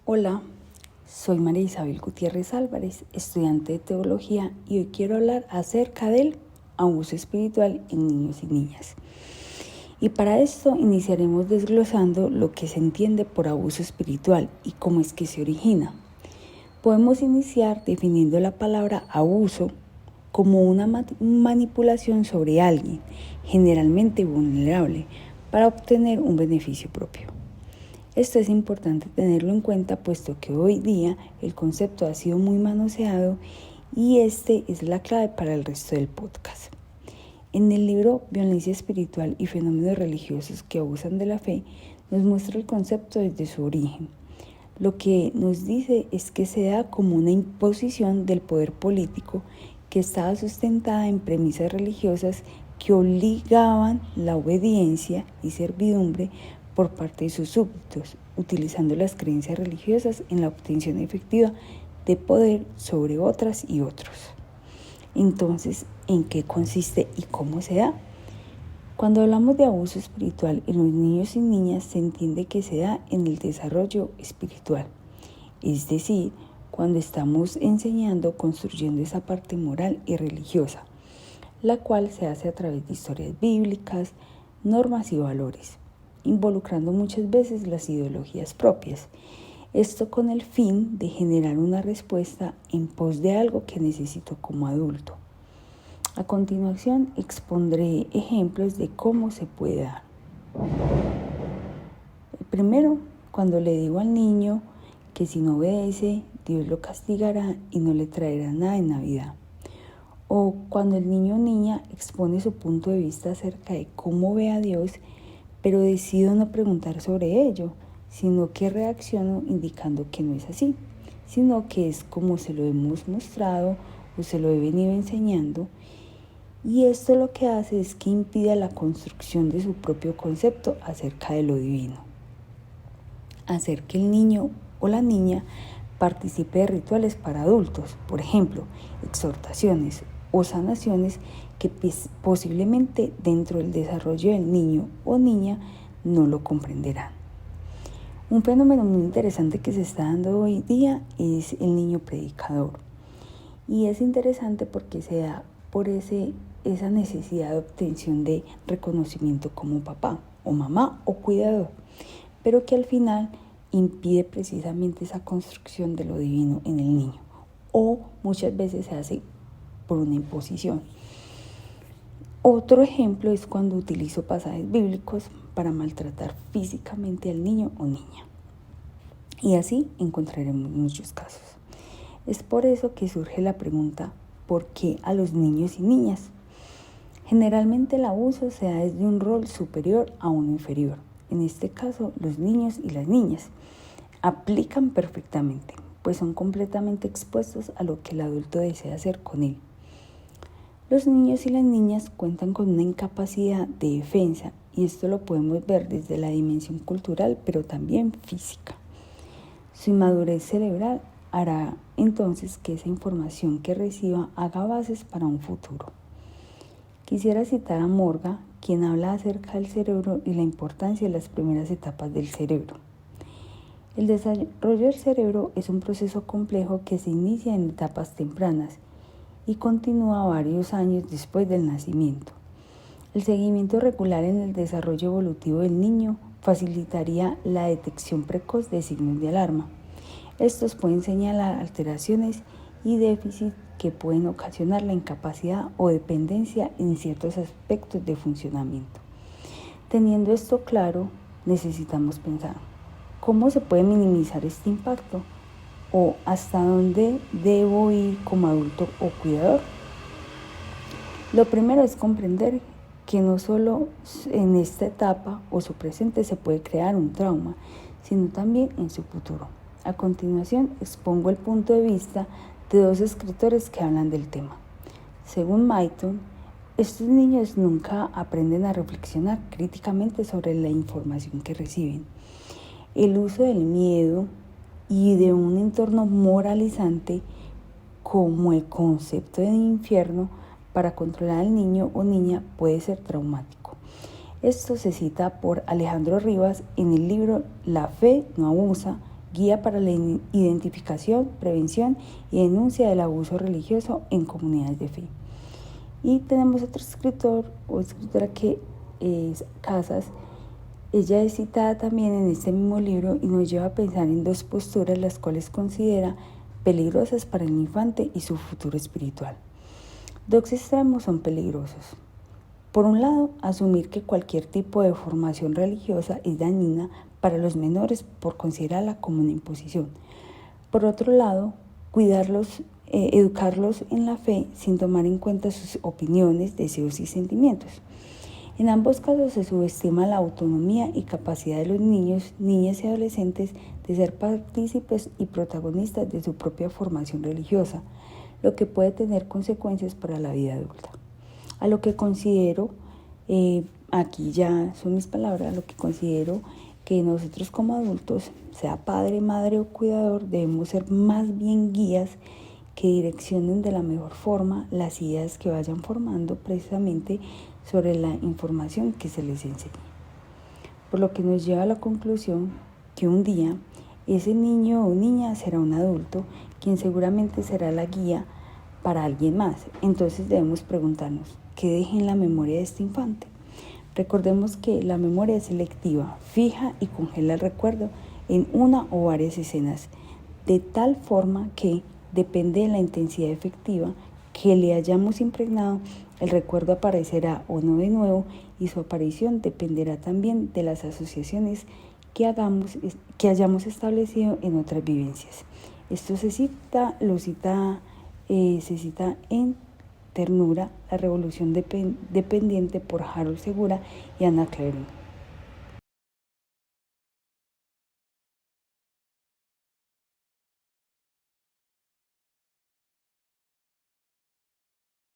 Hola, soy María Isabel Gutiérrez Álvarez, estudiante de teología, y hoy quiero hablar acerca del abuso espiritual en niños y niñas. Y para esto iniciaremos desglosando lo que se entiende por abuso espiritual y cómo es que se origina. Podemos iniciar definiendo la palabra abuso como una manipulación sobre alguien, generalmente vulnerable, para obtener un beneficio propio. Esto es importante tenerlo en cuenta, puesto que hoy día el concepto ha sido muy manoseado y este es la clave para el resto del podcast. En el libro Violencia espiritual y fenómenos religiosos que abusan de la fe, nos muestra el concepto desde su origen. Lo que nos dice es que se da como una imposición del poder político que estaba sustentada en premisas religiosas que obligaban la obediencia y servidumbre por parte de sus súbditos, utilizando las creencias religiosas en la obtención efectiva de poder sobre otras y otros. Entonces, ¿en qué consiste y cómo se da? Cuando hablamos de abuso espiritual en los niños y niñas, se entiende que se da en el desarrollo espiritual, es decir, cuando estamos enseñando, construyendo esa parte moral y religiosa, la cual se hace a través de historias bíblicas, normas y valores, involucrando muchas veces las ideologías propias. Esto con el fin de generar una respuesta en pos de algo que necesito como adulto. A continuación expondré ejemplos de cómo se puede dar. Primero, cuando le digo al niño que si no obedece, Dios lo castigará y no le traerá nada en Navidad. O cuando el niño o niña expone su punto de vista acerca de cómo ve a Dios, pero decido no preguntar sobre ello, sino que reacciono indicando que no es así, sino que es como se lo hemos mostrado o se lo he venido enseñando. Y esto lo que hace es que impide la construcción de su propio concepto acerca de lo divino. Hacer que el niño o la niña participe de rituales para adultos, por ejemplo, exhortaciones o sanaciones que posiblemente dentro del desarrollo del niño o niña no lo comprenderán. Un fenómeno muy interesante que se está dando hoy día es el niño predicador. Y es interesante porque se da por esa necesidad de obtención de reconocimiento como papá o mamá o cuidador, pero que al final impide precisamente esa construcción de lo divino en el niño, o muchas veces se hace por una imposición. Otro ejemplo es cuando utilizo pasajes bíblicos para maltratar físicamente al niño o niña. Y así encontraremos muchos casos. Es por eso que surge la pregunta, ¿por qué a los niños y niñas? Generalmente el abuso se da desde un rol superior a uno inferior. En este caso, los niños y las niñas aplican perfectamente, pues son completamente expuestos a lo que el adulto desea hacer con él. Los niños y las niñas cuentan con una incapacidad de defensa, y esto lo podemos ver desde la dimensión cultural, pero también física. Su inmadurez cerebral hará entonces que esa información que reciba haga bases para un futuro. Quisiera citar a Morgan, quien habla acerca del cerebro y la importancia de las primeras etapas del cerebro. El desarrollo del cerebro es un proceso complejo que se inicia en etapas tempranas y continúa varios años después del nacimiento. El seguimiento regular en el desarrollo evolutivo del niño facilitaría la detección precoz de signos de alarma. Estos pueden señalar alteraciones y déficits que pueden ocasionar la incapacidad o dependencia en ciertos aspectos de funcionamiento. Teniendo esto claro, necesitamos pensar, ¿cómo se puede minimizar este impacto? ¿O hasta dónde debo ir como adulto o cuidador? Lo primero es comprender que no solo en esta etapa o su presente se puede crear un trauma, sino también en su futuro. A continuación, expongo el punto de vista de dos escritores que hablan del tema. Según Mayton, estos niños nunca aprenden a reflexionar críticamente sobre la información que reciben. El uso del miedo y de un entorno moralizante como el concepto de infierno para controlar al niño o niña puede ser traumático. Esto se cita por Alejandro Rivas en el libro La fe no abusa, guía para la identificación, prevención y denuncia del abuso religioso en comunidades de fe. Y tenemos otro escritor o escritora que es Casas. Ella es citada también en este mismo libro y nos lleva a pensar en dos posturas las cuales considera peligrosas para el infante y su futuro espiritual. Dos extremos son peligrosos. Por un lado, asumir que cualquier tipo de formación religiosa es dañina para los menores por considerarla como una imposición. Por otro lado, educarlos en la fe sin tomar en cuenta sus opiniones, deseos y sentimientos. En ambos casos se subestima la autonomía y capacidad de los niños, niñas y adolescentes de ser partícipes y protagonistas de su propia formación religiosa, lo que puede tener consecuencias para la vida adulta. A lo que considero, aquí ya son mis palabras, a lo que considero que nosotros como adultos, sea padre, madre o cuidador, debemos ser más bien guías que direccionen de la mejor forma las ideas que vayan formando precisamente sobre la información que se les enseñe. Por lo que nos lleva a la conclusión que un día ese niño o niña será un adulto, quien seguramente será la guía para alguien más. Entonces debemos preguntarnos, ¿qué deja en la memoria de este infante? Recordemos que la memoria es selectiva, fija y congela el recuerdo en una o varias escenas, de tal forma que depende de la intensidad efectiva que le hayamos impregnado, el recuerdo aparecerá o no de nuevo y su aparición dependerá también de las asociaciones que hayamos establecido en otras vivencias. Esto se cita en Ternura, la revolución dependiente por Harold Segura y Anna Claren.